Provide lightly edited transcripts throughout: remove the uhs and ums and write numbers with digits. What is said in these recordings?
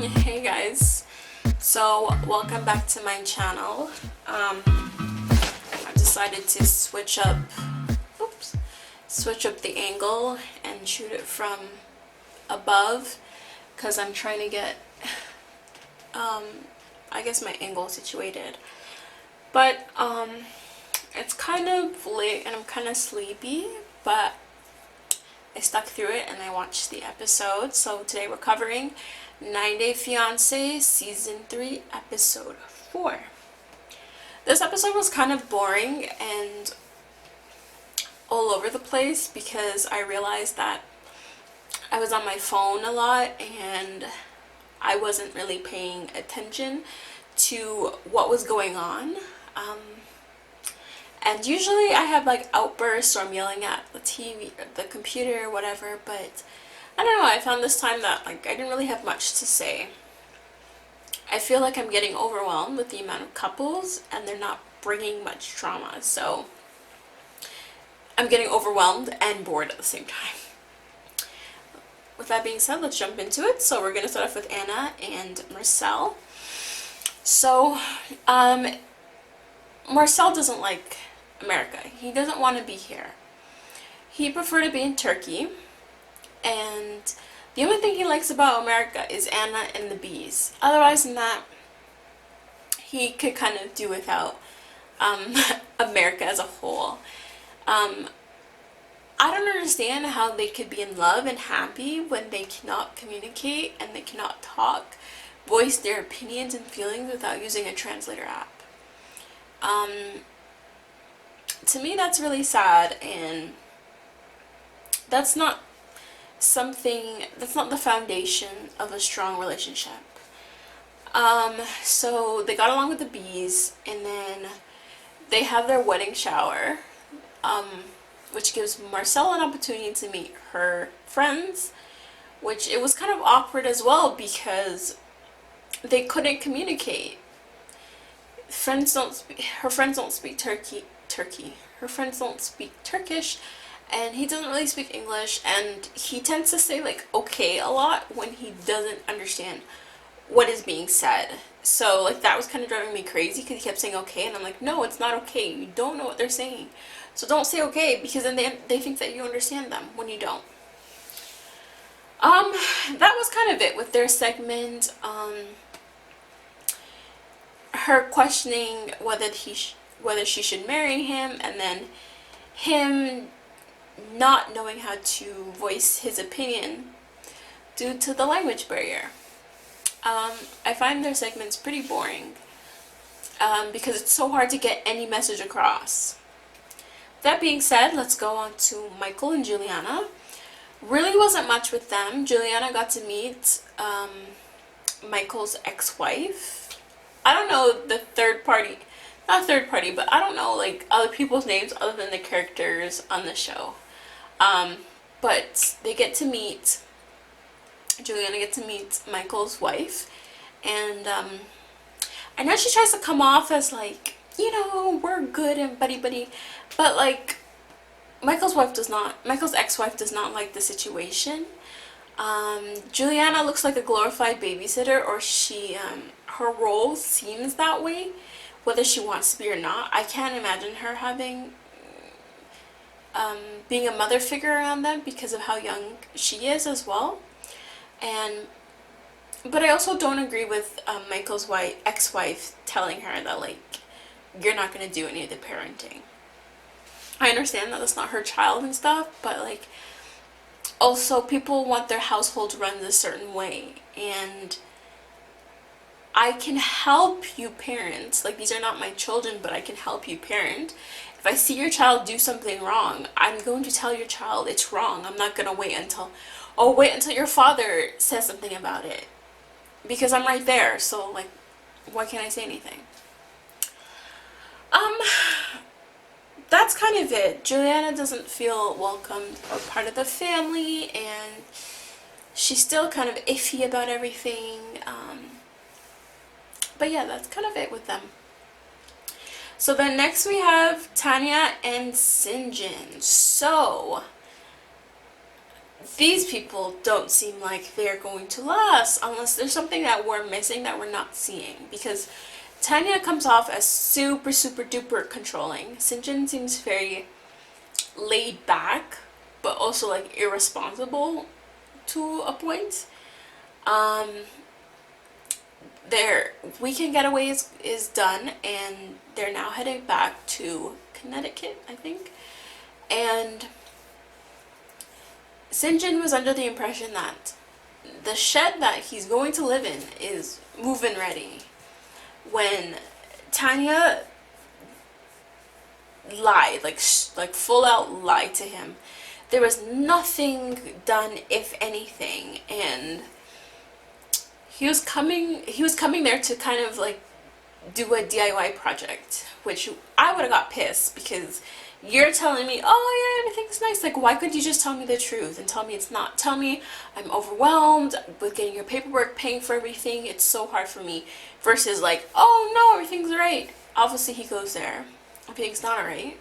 Hey guys, so welcome back to my channel. I decided to switch up the angle and shoot it from above because I'm trying to get I guess my angle situated. But it's kind of late and I'm kind of sleepy, but I stuck through it and I watched the episode. So today we're covering 90 Day Fiance Season 3 Episode 4. This episode was kind of boring and all over the place because I realized that I was on my phone a lot and I wasn't really paying attention to what was going on. And usually I have like outbursts or I'm yelling at the TV, or the computer, or whatever, but I don't know, I found this time that like I didn't really have much to say. I feel like I'm getting overwhelmed with the amount of couples and they're not bringing much drama, so I'm getting overwhelmed and bored at the same time. With that being said, let's jump into it. So we're going to start off with Anna and Marcel. So, Marcel doesn't like America. He doesn't want to be here. He preferred to be in Turkey. And the only thing he likes about America is Anna and the bees. Otherwise than that, he could kind of do without America as a whole. I don't understand how they could be in love and happy when they cannot communicate and they cannot talk, voice their opinions and feelings without using a translator app. To me, that's really sad, and that's not the foundation of a strong relationship. So they got along with the bees, and then they have their wedding shower, which gives Marcel an opportunity to meet her friends, which it was kind of awkward as well because they couldn't communicate. Her friends don't speak Turkey. Her friends don't speak Turkish, and he doesn't really speak English, and he tends to say like okay a lot when he doesn't understand what is being said. So like that was kind of driving me crazy because he kept saying okay, and I'm like, no, it's not okay. You don't know what they're saying. So don't say okay, because then they think that you understand them when you don't. That was kind of it with their segment. Her questioning whether she should marry him, and then him not knowing how to voice his opinion due to the language barrier. I find their segments pretty boring because it's so hard to get any message across. That being said, let's go on to Michael and Juliana. Really wasn't much with them. Juliana got to meet Michael's ex-wife. I don't know the not third party, but I don't know like other people's names other than the characters on the show. But Juliana gets to meet Michael's wife, and I know she tries to come off as like, we're good and buddy, but like Michael's ex-wife does not like the situation. Juliana looks like a glorified babysitter, or her role seems that way, whether she wants to be or not. I can't imagine her being a mother figure around them because of how young she is as well. But I also don't agree with Michael's ex-wife telling her that like you're not going to do any of the parenting. I understand that that's not her child and stuff, but like also people want their household run a certain way, and I can help you parent. Like, these are not my children, but I can help you parent. If I see your child do something wrong, I'm going to tell your child it's wrong. I'm not going to wait until your father says something about it, because I'm right there. So like, why can't I say anything? That's kind of it. Juliana doesn't feel welcomed or part of the family, and she's still kind of iffy about everything. But yeah, that's kind of it with them. So then next we have Tanya and Sinjin. So these people don't seem like they're going to last unless there's something that we're missing that we're not seeing. Because Tanya comes off as super, super duper controlling. Sinjin seems very laid back, but also like irresponsible to a point. Um, their Weekend Getaway is done, and they're now heading back to Connecticut, I think. And Sinjin was under the impression that the shed that he's going to live in is move-in ready. When Tanya lied, like full out lied to him, there was nothing done, if anything, and he was coming there to kind of like do a DIY project, which I would have got pissed, because you're telling me, oh yeah, everything's nice. Like, why couldn't you just tell me the truth and tell me it's not? Tell me I'm overwhelmed with getting your paperwork, paying for everything. It's so hard for me. Versus like, oh no, everything's right. Obviously he goes there. Everything's not alright.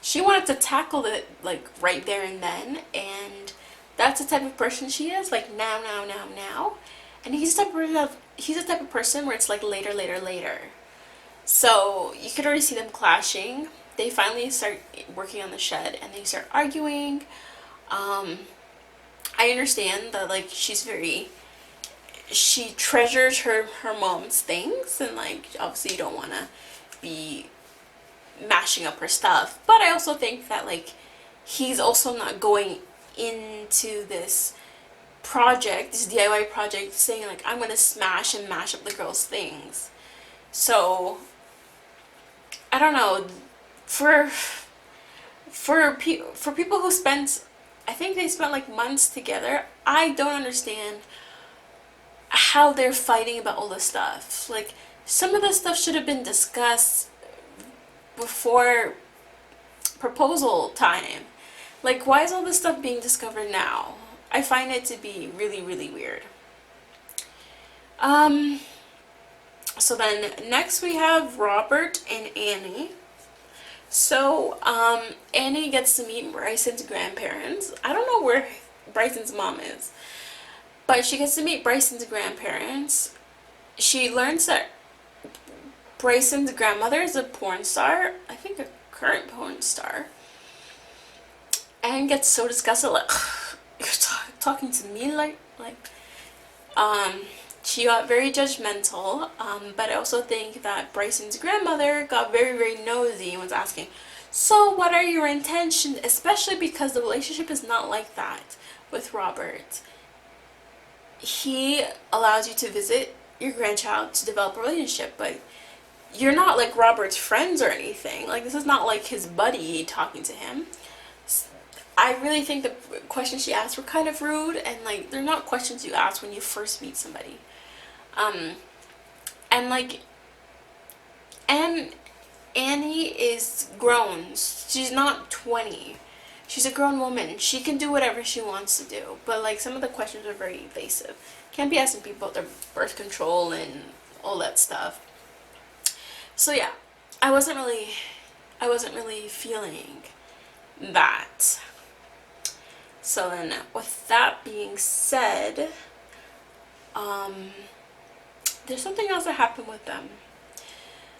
She wanted to tackle it like right there and then, and that's the type of person she is. Like now. And he's the type of person where it's like later, later, later. So you could already see them clashing. They finally start working on the shed and they start arguing. I understand that like she treasures her mom's things, and like obviously you don't want to be mashing up her stuff, but I also think that like he's also not going into this DIY project saying like I'm gonna smash and mash up the girl's things. So I don't know, for people who spent, I think they spent like months together, I don't understand how they're fighting about all this stuff. Like, some of the stuff should have been discussed before proposal time. Like, why is all this stuff being discovered now? I find it to be really, really weird. So then next we have Robert and Annie. So, Annie gets to meet Bryson's grandparents. I don't know where Bryson's mom is, but she gets to meet Bryson's grandparents. She learns that Bryson's grandmother is a porn star, I think a current porn star, and gets so disgusted, like, you're talking to me like, she got very judgmental, but I also think that Bryson's grandmother got very, very nosy and was asking, so what are your intentions? Especially because the relationship is not like that with Robert. He allows you to visit your grandchild to develop a relationship, but you're not like Robert's friends or anything. Like, this is not like his buddy talking to him. I really think the questions she asked were kind of rude, and like, they're not questions you ask when you first meet somebody. And Annie is grown. She's not 20. She's a grown woman. She can do whatever she wants to do. But like, some of the questions are very evasive. Can't be asking people about their birth control and all that stuff. So yeah, I wasn't really feeling that. So then, with that being said, there's something else that happened with them.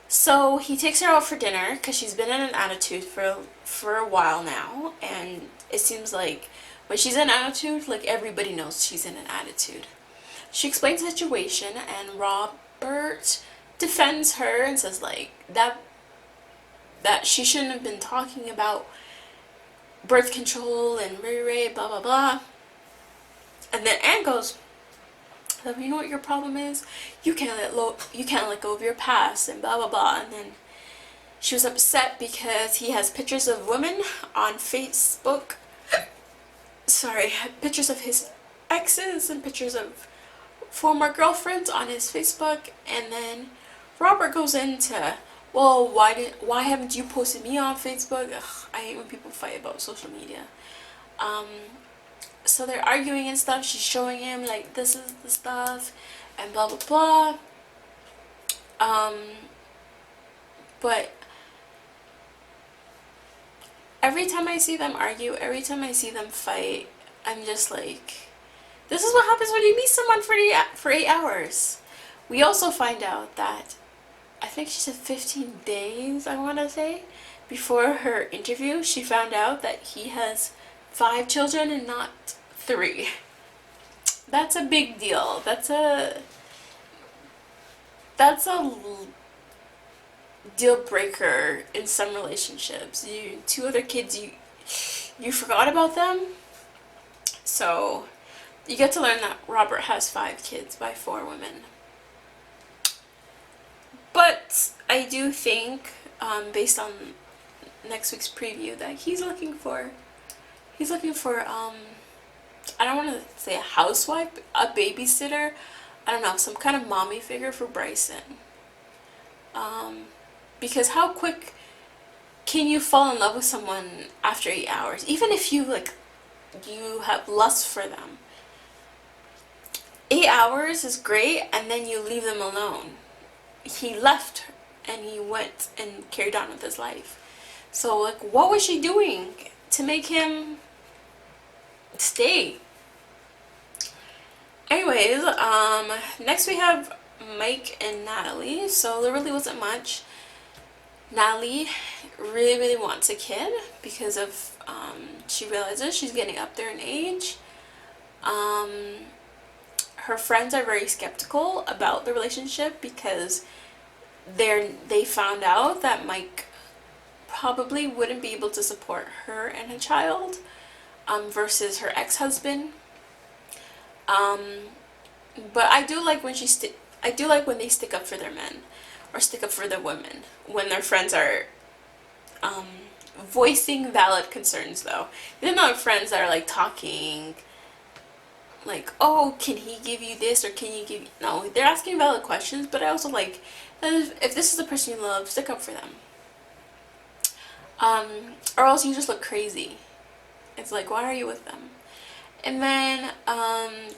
So he takes her out for dinner because she's been in an attitude for a while now, and it seems like when she's in attitude, like everybody knows she's in an attitude. She explains the situation, and Robert defends her and says like that she shouldn't have been talking about birth control and blah blah blah. And then Anne goes, you know what your problem is? You can't let go of your past and blah blah blah. And then she was upset because he has pictures of women on Facebook. Sorry, pictures of his exes and pictures of former girlfriends on his Facebook. And then Robert goes into, well, why haven't you posted me on Facebook? Ugh, I hate when people fight about social media. So they're arguing and stuff. She's showing him like, this is the stuff and blah blah blah. But every time I see them argue, every time I see them fight, I'm just like, this is what happens when you meet someone for 8 hours. We also find out that, I think she said 15 days, I want to say, before her interview, she found out that he has 5 children and not 3. That's a big deal. That's a deal breaker in some relationships. You 2 other kids, you forgot about them. So you get to learn that Robert has 5 kids by 4 women. But I do think, based on next week's preview, that he's looking for I don't want to say a housewife, a babysitter. I don't know, some kind of mommy figure for Bryson. Because how quick can you fall in love with someone after 8 hours? Even if you have lust for them. 8 hours is great, and then you leave them alone. He left and he went and carried on with his life. So what was she doing to make him stay? Anyways, next we have Mike and Natalie. So there really wasn't much. Natalie really, really wants a kid because of, she realizes she's getting up there in age. Her friends are very skeptical about the relationship because they found out that Mike probably wouldn't be able to support her and a child, versus her ex-husband. But I do like when they stick up for their men or stick up for their women when their friends are voicing valid concerns, though. They're not friends that are like talking like, oh, can he give you this, or can you give... No, they're asking valid questions, but I also like, if this is the person you love, stick up for them. Or else you just look crazy. It's like, why are you with them? And then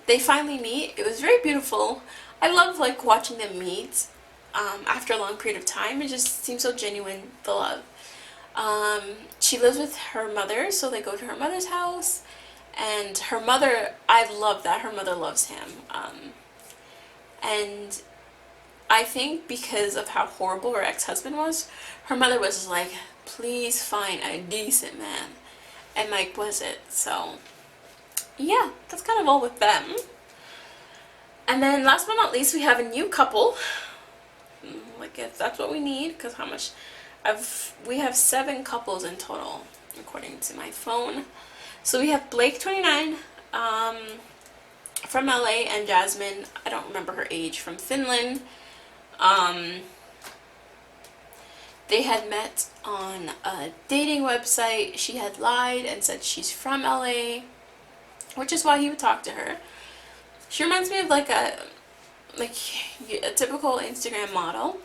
they finally meet. It was very beautiful. I love like watching them meet after a long period of time. It just seems so genuine, the love. She lives with her mother, so they go to her mother's house. And her mother, I love that her mother loves him. And I think because of how horrible her ex-husband was, her mother was just like, please find a decent man. And Mike was it. So yeah, that's kind of all with them. And then last but not least, we have a new couple. Like, if that's what we need, because we have 7 couples in total, according to my phone. So we have Blake, 29, from LA, and Jasmine, I don't remember her age, from Finland. They had met on a dating website. She had lied and said she's from LA, which is why he would talk to her. She reminds me of like a typical Instagram model.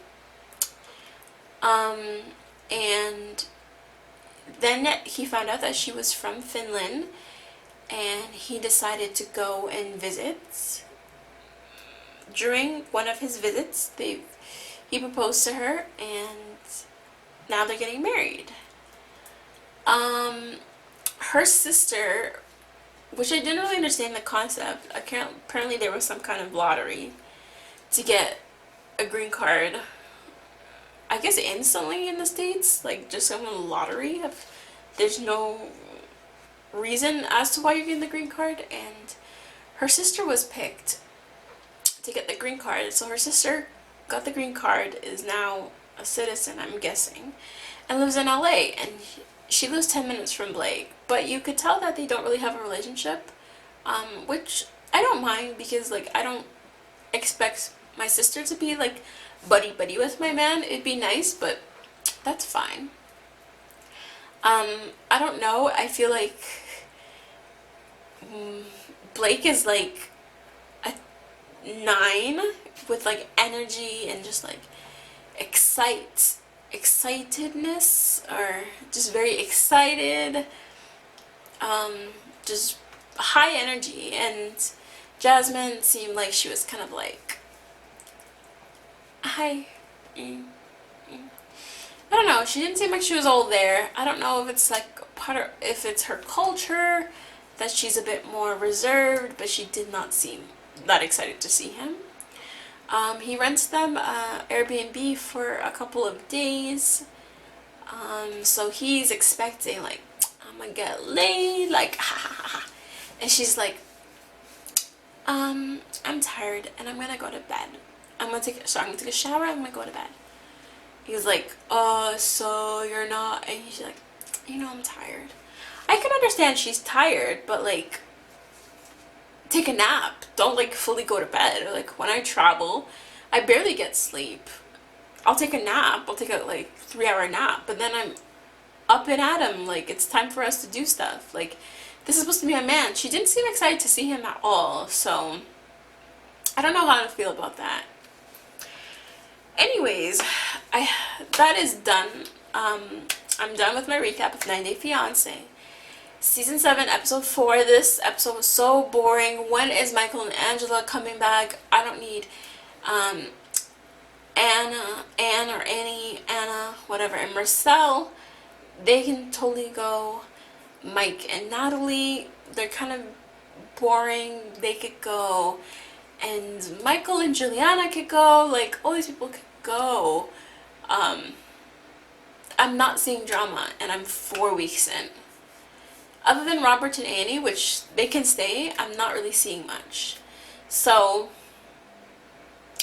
And then he found out that she was from Finland, and he decided to go and visit. During one of his visits, he proposed to her, and now they're getting married. Her sister, which I didn't really understand the concept, apparently there was some kind of lottery to get a green card, I guess instantly in the States, like just some lottery. There's no reason as to why you're getting the green card, and her sister was picked to get the green card. So her sister got the green card, is now a citizen, I'm guessing, and lives in LA, and she lives 10 minutes from Blake. But you could tell that they don't really have a relationship, which I don't mind, because like I don't expect my sister to be like buddy with my man. It'd be nice, but that's fine. I don't know, I feel like Blake is like a 9 with like energy and just like excitedness, or just very excited, just high energy. And Jasmine seemed like she was kind of like, hi. I don't know, she didn't seem like she was all there. I don't know if it's like if it's her culture that she's a bit more reserved, but she did not seem that excited to see him. He rents them Airbnb for a couple of days. So he's expecting, like, I'm gonna get laid, like, ha ha ha. And she's like, I'm tired and I'm gonna go to bed. I'm gonna take a shower, I'm gonna go to bed. He's like, so you're not, and he's like, I'm tired. I can understand she's tired, but like, take a nap. Don't like fully go to bed. Or, like, when I travel, I barely get sleep. I'll take a nap. I'll take a like 3-hour nap, but then I'm up and at him. Like, it's time for us to do stuff. Like, this is supposed to be my man. She didn't seem excited to see him at all, so I don't know how to feel about that. Anyways, that is done. I'm done with my recap of 90 Day Fiance. Season 7, episode 4. This episode was so boring. When is Michael and Angela coming back? I don't need Anne or Annie, Anna, whatever, and Marcel. They can totally go. Mike and Natalie, they're kind of boring. They could go. And Michael and Juliana could go. Like, all these people could go. I'm not seeing drama, and I'm 4 weeks in. Other than Robert and Annie, which they can stay, I'm not really seeing much. So,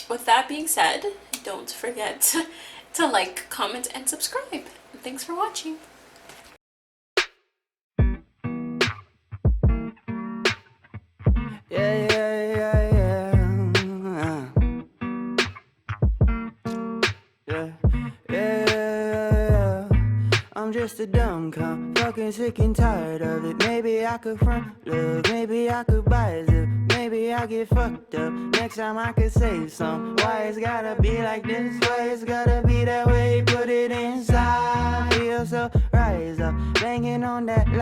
with that being said, don't forget to like, comment, and subscribe. Thanks for watching. Yeah. I'm just a dumb cunt, fucking sick and tired of it. Maybe I could front love, maybe I could buy a zip, maybe I get fucked up. Next time I could save some. Why it's gotta be like this? Why it's gotta be that way? Put it inside. Feel so rise up, banging on that loud.